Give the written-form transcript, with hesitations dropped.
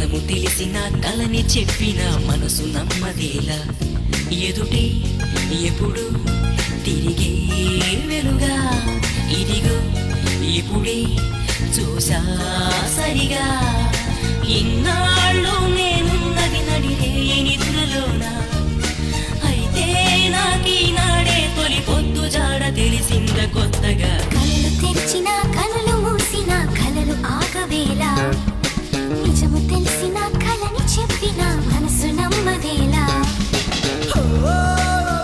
నిజము తెలిసిన కలని చెప్పిన మనసు నమ్మదేలా ఎదుటే ఎప్పుడు తిరిగే వెలుగా ఇదిగో ఇప్పుడే చూసా సరిగా ఇన్నాళ్ళు నేనున్నది నడిరే నిద్రలోనా అయితే నాకీనాడే తొలి పొద్దు జాడ తెలిసింద కొత్త